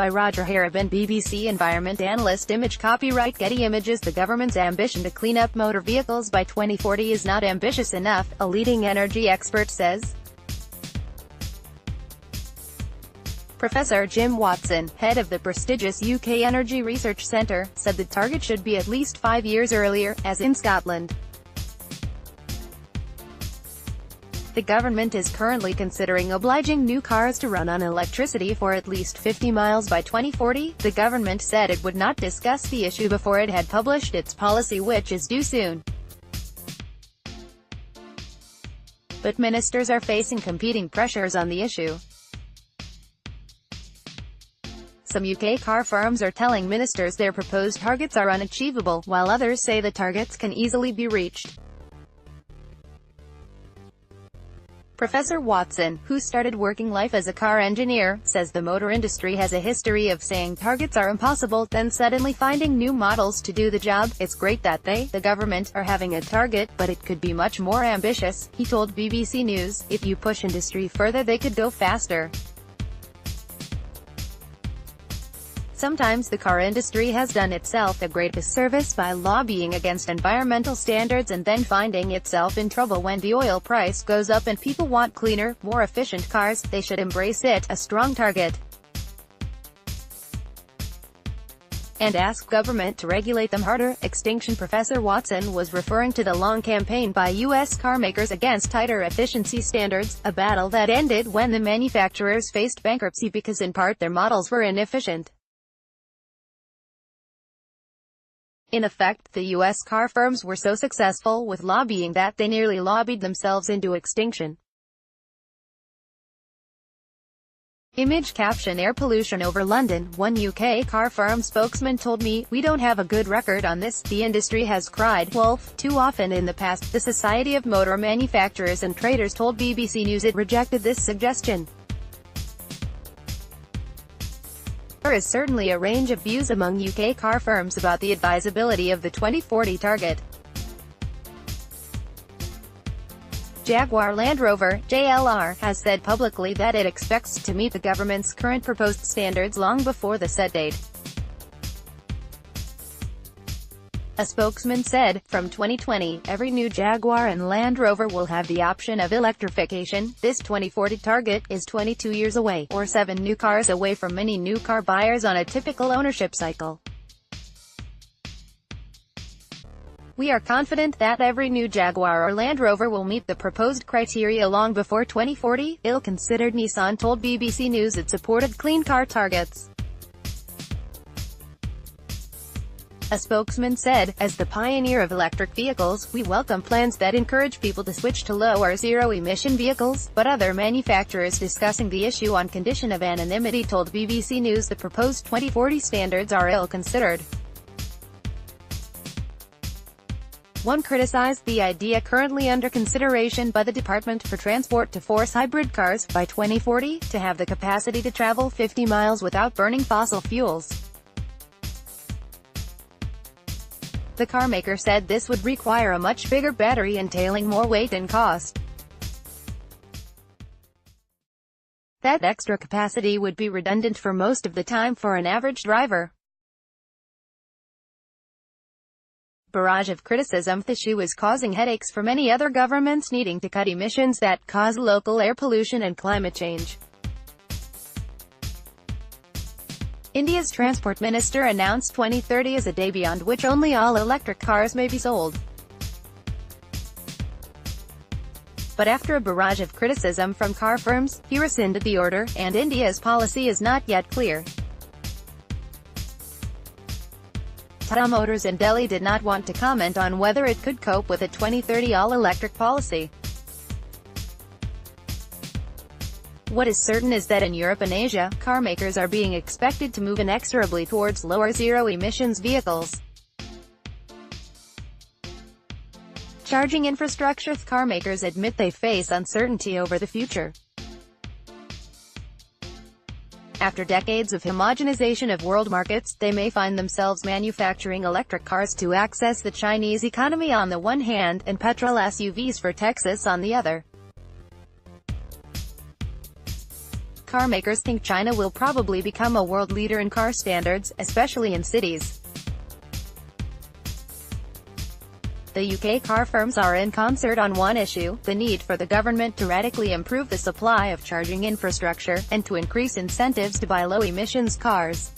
by Roger Harabin, BBC Environment Analyst. Image copyright Getty Images. The government's ambition to clean up motor vehicles by 2040 is not ambitious enough, a leading energy expert says. Professor Jim Watson, head of the prestigious UK Energy Research Centre, said the target should be at least 5 years earlier, as in Scotland. The government is currently considering obliging new cars to run on electricity for at least 50 miles by 2040. The government said it would not discuss the issue before it had published its policy, which is due soon. But ministers are facing competing pressures on the issue. Some UK car firms are telling ministers their proposed targets are unachievable, while others say the targets can easily be reached. Professor Watson, who started working life as a car engineer, says the motor industry has a history of saying targets are impossible, then suddenly finding new models to do the job. It's great that the government, are having a target, but it could be much more ambitious, he told BBC News. If you push industry further, they could go faster. Sometimes the car industry has done itself a great disservice by lobbying against environmental standards and then finding itself in trouble when the oil price goes up and people want cleaner, more efficient cars. They should embrace it, a strong target, and ask government to regulate them harder. Extinction. Professor Watson was referring to the long campaign by U.S. carmakers against tighter efficiency standards, a battle that ended when the manufacturers faced bankruptcy because in part their models were inefficient. In effect, the U.S. car firms were so successful with lobbying that they nearly lobbied themselves into extinction. Image caption. Air pollution over London. One UK car firm spokesman told me, "We don't have a good record on this. The industry has cried wolf too often in the past." The Society of Motor Manufacturers and Traders told BBC News it rejected this suggestion. There is certainly a range of views among UK car firms about the advisability of the 2040 target. Jaguar Land Rover, JLR, has said publicly that it expects to meet the government's current proposed standards long before the set date. A spokesman said, "From 2020, every new Jaguar and Land Rover will have the option of electrification. This 2040 target is 22 years away, or 7 new cars away from many new car buyers on a typical ownership cycle. We are confident that every new Jaguar or Land Rover will meet the proposed criteria long before 2040, ill-considered Nissan told BBC News it supported clean car targets. A spokesman said, "As the pioneer of electric vehicles, we welcome plans that encourage people to switch to low or zero-emission vehicles," but other manufacturers discussing the issue on condition of anonymity told BBC News the proposed 2040 standards are ill-considered. One criticized the idea currently under consideration by the Department for Transport to force hybrid cars, by 2040, to have the capacity to travel 50 miles without burning fossil fuels. The carmaker said this would require a much bigger battery entailing more weight and cost. That extra capacity would be redundant for most of the time for an average driver. Barrage of criticism. The issue is causing headaches for many other governments needing to cut emissions that cause local air pollution and climate change. India's Transport Minister announced 2030 as a day beyond which only all-electric cars may be sold. But after a barrage of criticism from car firms, he rescinded the order, and India's policy is not yet clear. Tata Motors in Delhi did not want to comment on whether it could cope with a 2030 all-electric policy. What is certain is that in Europe and Asia, carmakers are being expected to move inexorably towards lower zero-emissions vehicles. Charging infrastructure. Carmakers admit they face uncertainty over the future. After decades of homogenization of world markets, they may find themselves manufacturing electric cars to access the Chinese economy on the one hand, and petrol SUVs for Texas on the other. car makers think China will probably become a world leader in car standards, especially in cities. The UK car firms are in concert on one issue: the need for the government to radically improve the supply of charging infrastructure, and to increase incentives to buy low-emissions cars.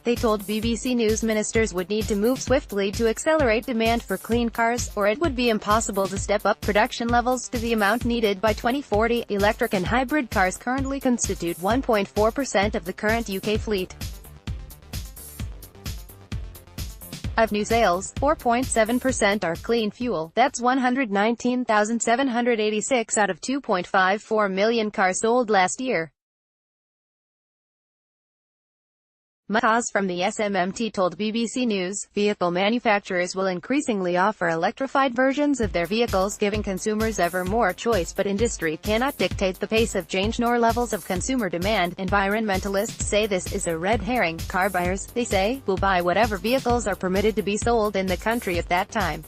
They told BBC News ministers would need to move swiftly to accelerate demand for clean cars, or it would be impossible to step up production levels to the amount needed by 2040. Electric and hybrid cars currently constitute 1.4% of the current UK fleet. Of new sales, 4.7% are clean fuel. That's 119,786 out of 2.54 million cars sold last year. Mukaz from the SMMT told BBC News, vehicle manufacturers will increasingly offer electrified versions of their vehicles, giving consumers ever more choice, but industry cannot dictate the pace of change nor levels of consumer demand. Environmentalists say this is a red herring. Car buyers, they say, will buy whatever vehicles are permitted to be sold in the country at that time.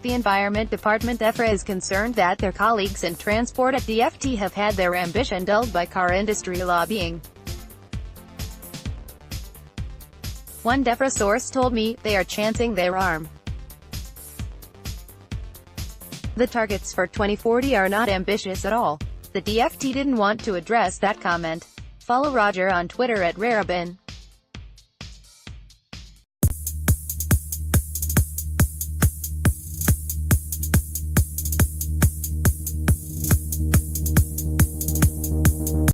The Environment Department DEFRA is concerned that their colleagues in transport at DFT have had their ambition dulled by car industry lobbying. One DEFRA source told me, they are chancing their arm. The targets for 2040 are not ambitious at all. The DFT didn't want to address that comment. Follow Roger on Twitter at Rarabin.